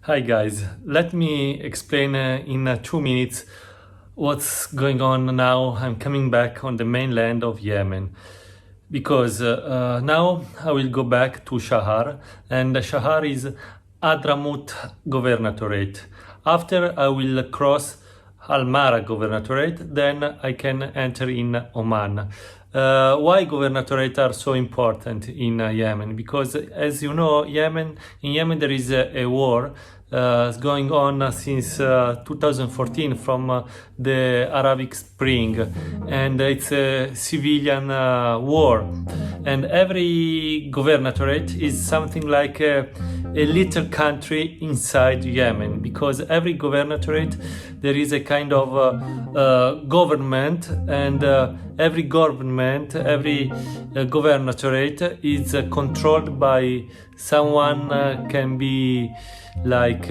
Hi guys, let me explain in 2 minutes what's going on now. I'm coming back on the mainland of Yemen because now I will go back to Shahar, and Shahar is Hadramut Governorate. After I will cross Al Mara Governorate, then I can enter in Oman. Why governorates are so important in Yemen? Because, as you know, in Yemen there is a war going on since 2014 from the Arabic Spring, and it's a civilian war. And every governorate is something like a little country inside Yemen, because every governorate there is a kind of government, and every governorate is controlled by someone, can be like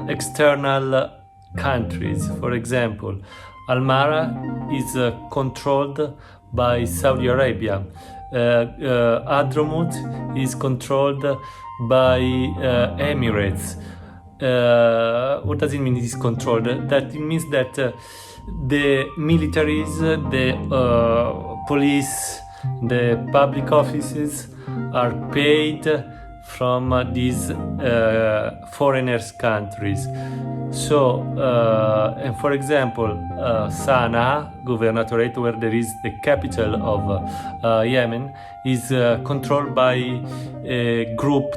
external countries. For example, Almara is controlled by Saudi Arabia. Hadramut is controlled by Emirates. What does it mean? It is controlled. That it means that the militaries, the police, the public offices are paid from these foreigners' countries. So, and for example, Sana'a Governorate, where there is the capital of Yemen, is controlled by a group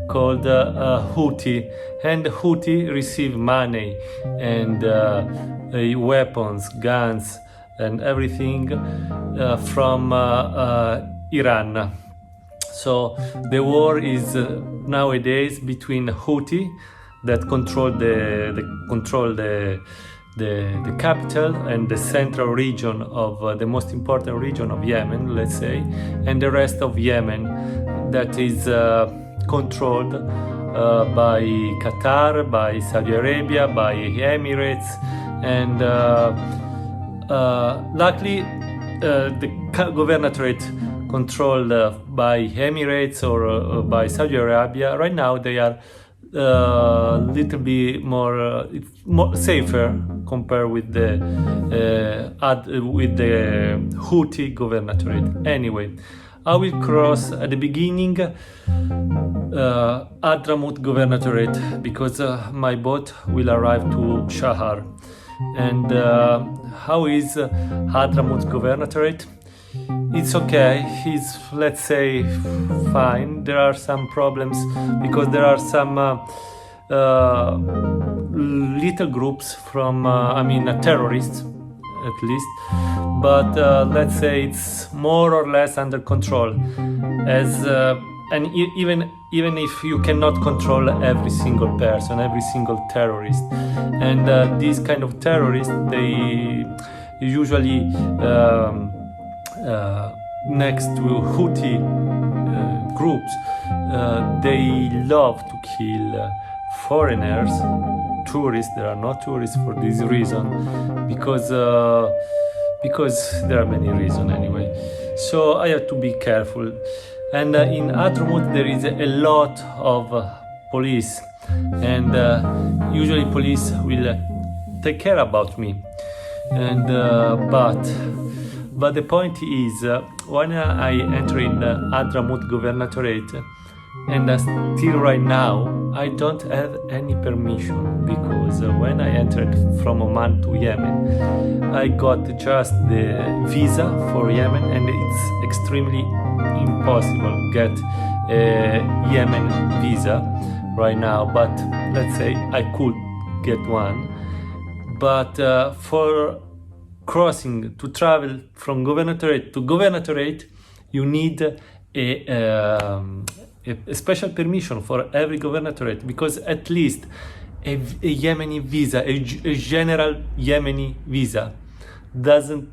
called Houthi, and Houthi receive money and weapons, guns, and everything from Iran. So the war is nowadays between Houthi, that control the capital and the central region of the most important region of Yemen, let's say, and the rest of Yemen that is controlled by Qatar, by Saudi Arabia, by Emirates, and luckily the governorate controlled by Emirates or by Saudi Arabia. Right now they are little bit more it's more safer compared with the Houthi governorate. Anyway, I will cross at the beginning Hadramut governorate, because my boat will arrive to Shahar. And how is Hadramut governorate? It's okay, it's, let's say, fine. There are some problems because there are some little groups from, terrorists at least, but let's say it's more or less under control. As and even if you cannot control every single person, every single terrorist, and these kind of terrorists, they usually next to Houthi groups, they love to kill foreigners, tourists. There are no tourists for this reason, because there are many reasons anyway. So I have to be careful. And in Hadramut there is a lot of police, and usually police will take care about me. And but the point is, when I enter in Hadramut governorate, and still right now I don't have any permission, because when I entered from Oman to Yemen, I got just the visa for Yemen, and it's extremely impossible to get a Yemen visa right now. But let's say I could get one. But for crossing, to travel from governorate to governorate, you need a special permission for every governorate, because at least a Yemeni visa, a general Yemeni visa, doesn't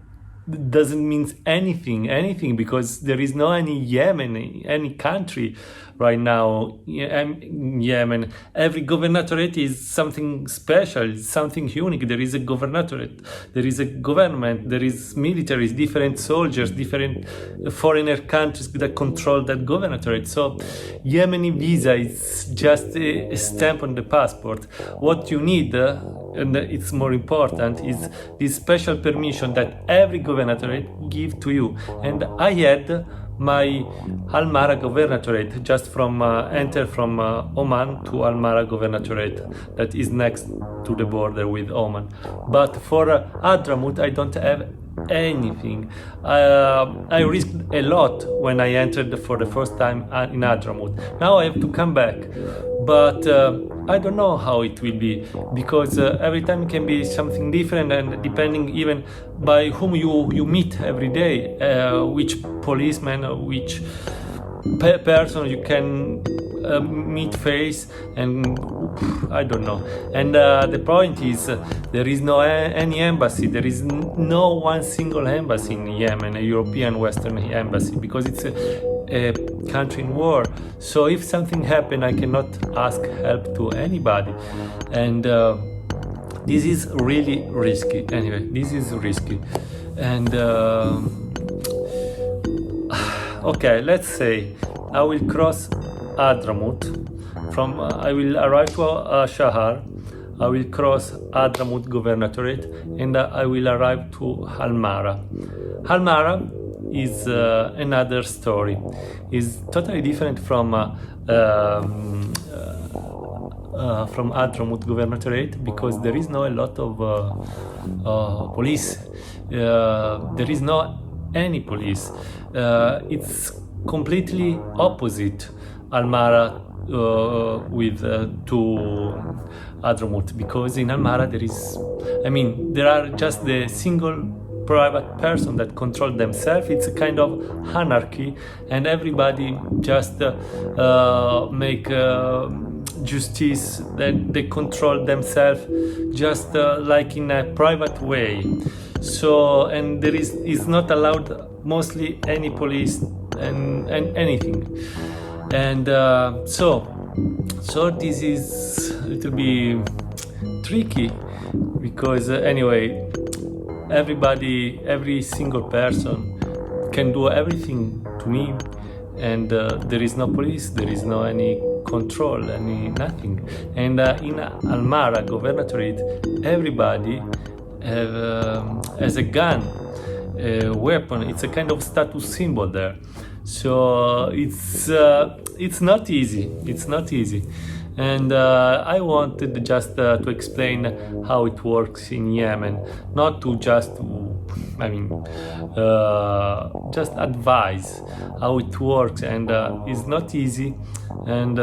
doesn't mean anything, because there is no any Yemen, any country right now. Yemen, every governorate is something special, something unique. There is a governorate, there is a government, there is militaries, different soldiers, different foreigner countries that control that governorate. So Yemeni visa is just a stamp on the passport. What you need, and it's more important, is this special permission that every governorate give to you. And I had my Al-Mara governorate just from enter from Oman to Al-Mara governorate that is next to the border with Oman. But for Hadramut I don't have anything. I risked a lot when I entered for the first time in Hadramut. Now I have to come back, but I don't know how it will be, because every time it can be something different, and depending even by whom you meet every day, which policeman or which person you can meet face, and I don't know. And the point is, there is no any embassy. There is no one single embassy in Yemen, a European Western embassy, because it's a country in war. So if something happens, I cannot ask help to anybody, and this is really risky. Anyway, this is risky, and okay, let's say I will cross Hadramut. From I will arrive to Shahar, I will cross Hadramut governorate, and I will arrive to Al-Mara. Al-Mara is another story. It's totally different from Hadramut governorate, because there is no a lot of police. There is no any police. It's completely opposite Al-Mara with to Hadramut, because in Al-Mara there are just the single private person that control themselves. It's a kind of anarchy, and everybody just make justice, that they control themselves just like in a private way. So, and there is not allowed mostly any police and anything. And so this is a little bit tricky, because anyway, every single person can do everything to me, and there is no police, there is no any control, any nothing. And in Al-Mara governorate, everybody has a gun, a weapon. It's a kind of status symbol there. So it's not easy. It's not easy. And I wanted just to explain how it works in Yemen, not to just, just advise how it works, and it's not easy. And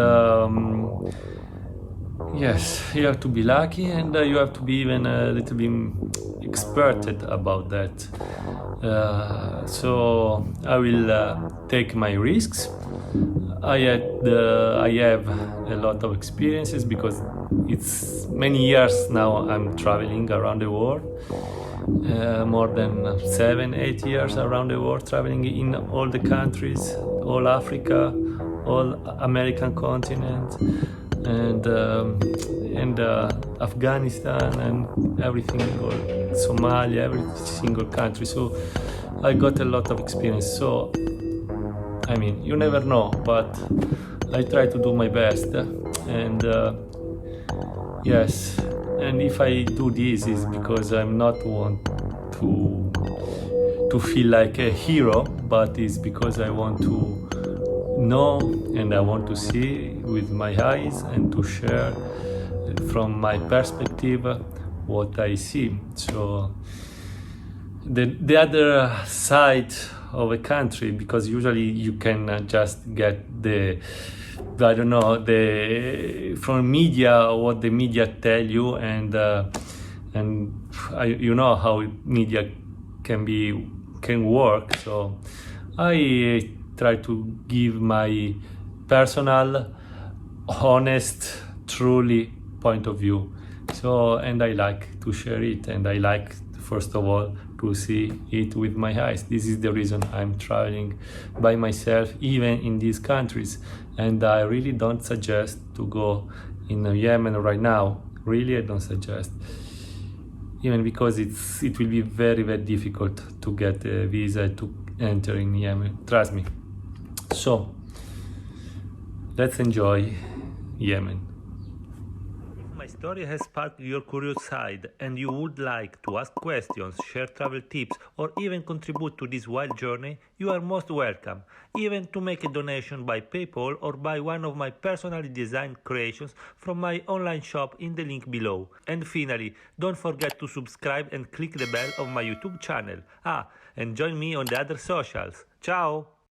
yes, you have to be lucky, and you have to be even a little bit experted about that. So I will take my risks. I have a lot of experiences, because it's many years now I'm traveling around the world, more than 7-8 years around the world, traveling in all the countries, all Africa, all American continent, and Afghanistan, and everything, all Somalia, every single country. So I got a lot of experience. So you never know, but I try to do my best, and yes, and if I do this, is because I'm not want to feel like a hero, but it's because I want to know, and I want to see with my eyes, and to share from my perspective what I see. So the other side of a country, because usually you can just get from media, what the media tell you, and you know how media can work. So I try to give my personal, honest, truly point of view. So, and I like to share it, and I like, first of all, to see it with my eyes. This is the reason I'm traveling by myself, even in these countries. And I really don't suggest to go in Yemen right now. Really, I don't suggest. Even because it will be very, very difficult to get a visa to enter in Yemen. Trust me. So, let's enjoy Yemen. If my story has sparked your curious side and you would like to ask questions, share travel tips, or even contribute to this wild journey, you are most welcome, even to make a donation by PayPal or buy one of my personally designed creations from my online shop in the link below. And finally, don't forget to subscribe and click the bell of my YouTube channel. And join me on the other socials. Ciao!